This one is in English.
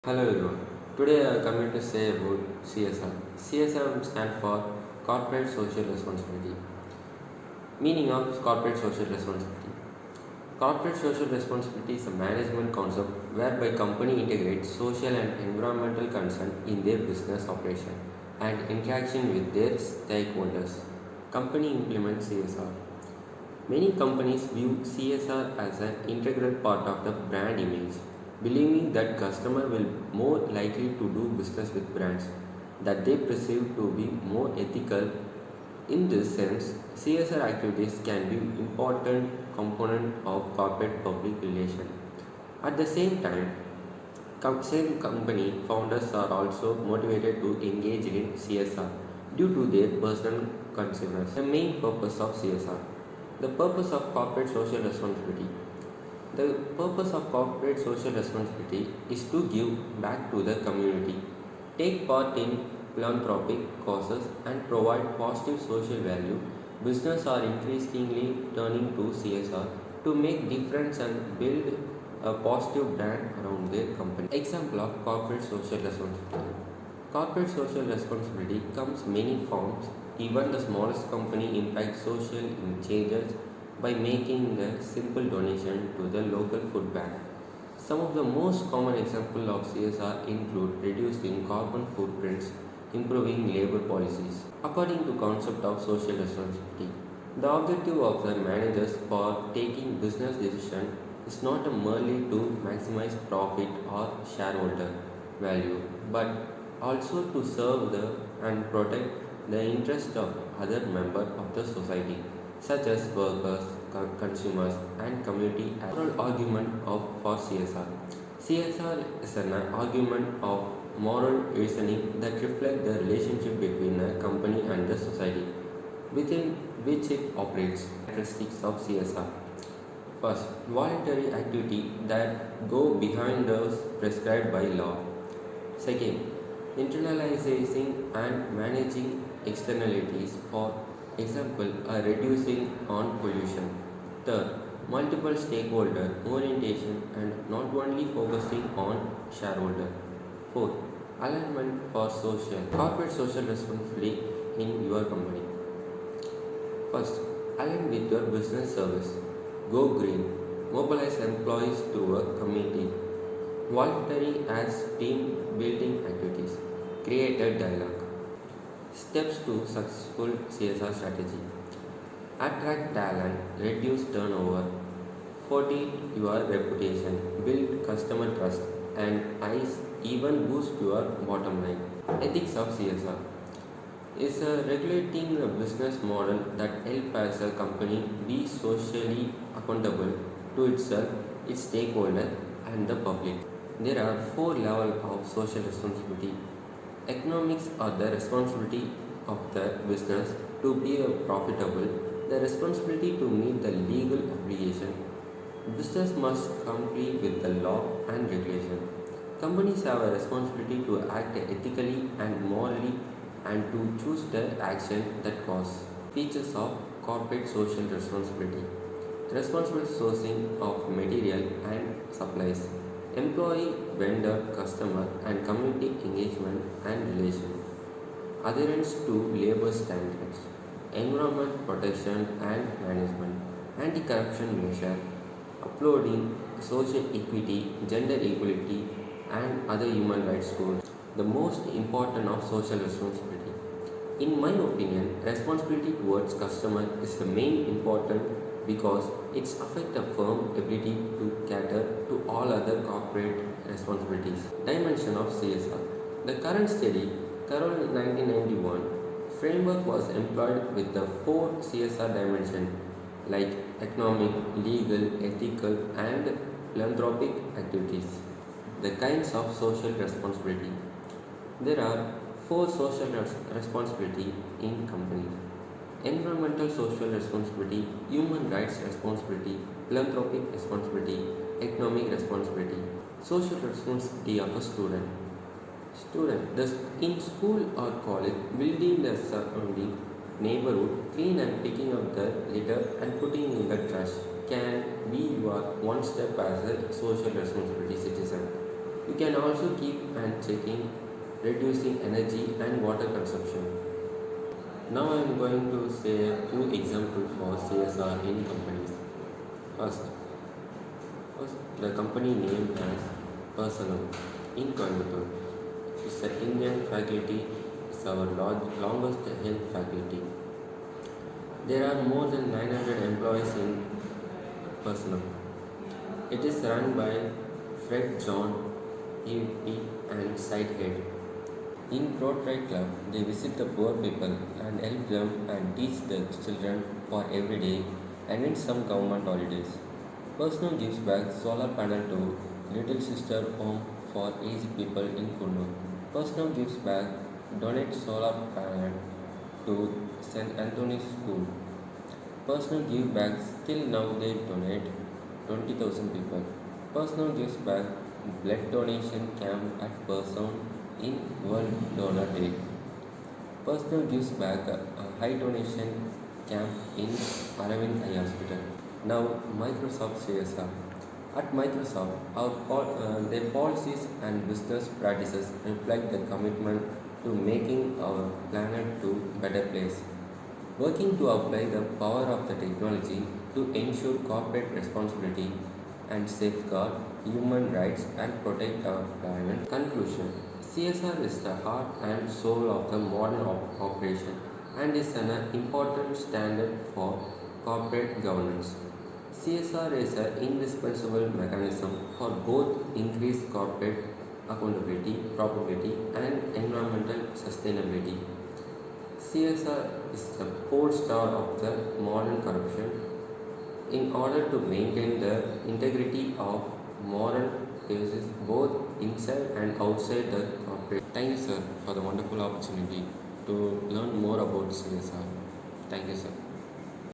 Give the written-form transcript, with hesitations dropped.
Hello everyone. Today I am coming to say about CSR. CSR stands for Corporate Social Responsibility. Meaning of Corporate Social Responsibility. Corporate social responsibility is a management concept whereby company integrates social and environmental concern in their business operation and interaction with their stakeholders. Company implements CSR. Many companies view CSR as an integral part of the brand image, believing that customers will more likely to do business with brands that they perceive to be more ethical. In this sense, CSR activities can be important component of corporate public relation. At the same time, same company founders are also motivated to engage in CSR due to their personal concerns. The main purpose of CSR. The purpose of corporate social responsibility. The purpose of corporate social responsibility is to give back to the community, take part in philanthropic causes, and provide positive social value. Business are increasingly turning to CSR to make difference and build a positive brand around their company. Example of corporate social responsibility. Corporate social responsibility comes many forms. Even the smallest company impacts social changes by making a simple donation to the local food bank. Some of the most common examples of CSR include reducing carbon footprints, improving labor policies. According to concept of social responsibility, the objective of the managers for taking business decision is not merely to maximize profit or shareholder value, but also to serve the and protect the interest of other members of the society, such as workers, consumers, and community. Moral argument of for CSR. CSR is an argument of moral reasoning that reflects the relationship between a company and the society within which it operates. Characteristics of CSR. First, voluntary activity that go behind those prescribed by law. Second, internalizing and managing externalities, for example, reducing on pollution. Third, multiple stakeholder orientation and not only focusing on shareholder. Fourth, alignment for social corporate social responsibility in your company. First, align with your business service. Go green. Mobilize employees through a committee. Voluntary as team building activities. Create a dialogue. Steps to successful CSR strategy. Attract talent, reduce turnover, fortify your reputation, build customer trust, and even boost your bottom line. Ethics of CSR is a regulating a business model that helps as a company be socially accountable to itself, its stakeholder, and the public. There are four levels of social responsibility. Economics are the responsibility of the business to be profitable, the responsibility to meet the legal obligation. Business must comply with the law and regulation. Companies have a responsibility to act ethically and morally and to choose the action that costs. Features of corporate social responsibility. Responsible sourcing of material and supplies. Employee, vendor, customer and community engagement and relation. Adherence to labor standards. Environment protection and management. Anti-corruption measure. Uploading social equity, gender equality and other human rights goals. The most important of social responsibility. In my opinion, responsibility towards customer is the main important because it's affect a firm ability to cater to all other corporate responsibilities. Dimension of CSR. The current study, Carol 1991, framework was employed with the four CSR dimensions like economic, legal, ethical, and philanthropic activities. The kinds of social responsibility. There are four social responsibility in companies: environmental social responsibility, human rights responsibility, philanthropic responsibility, economic responsibility. Social responsibility of a student. Student, thus in school or college, building the surrounding neighborhood, clean and picking up the litter and putting in the trash can be your one step as a social responsibility citizen. You can also keep and checking, reducing energy and water consumption. Now I am going to say a few examples for CSR in companies. First, the company name as Personal in Coimbatore. It's an Indian faculty, it's our longest held faculty. There are more than 900 employees in Personal. It is run by Fred John, EP, and site head. In Rotary Club, they visit the poor people and help them and teach the children for every day and in some government holidays. Personal gives back solar panel to Little Sister Home for aged people in Kundu. Personal gives back donate solar panel to St. Anthony's School. Personal give back still now they donate 20,000 people. Personal gives back blood donation camp at Person in World Donor Day. Personal gives back a high donation camp in Aravind Eye Hospital. Now Microsoft CSR. At Microsoft, their policies and business practices reflect the commitment to making our planet to better place. Working to apply the power of the technology to ensure corporate responsibility and safeguard human rights and protect our planet. Conclusion: CSR is the heart and soul of the modern operation and is an important standard for corporate governance. CSR is an indispensable mechanism for both increased corporate accountability, profitability, and environmental sustainability. CSR is the pole star of the modern corruption in order to maintain the integrity of moral basis both inside and outside the corporate. Thank you, sir, for the wonderful opportunity to learn more about CSR. Thank you, sir.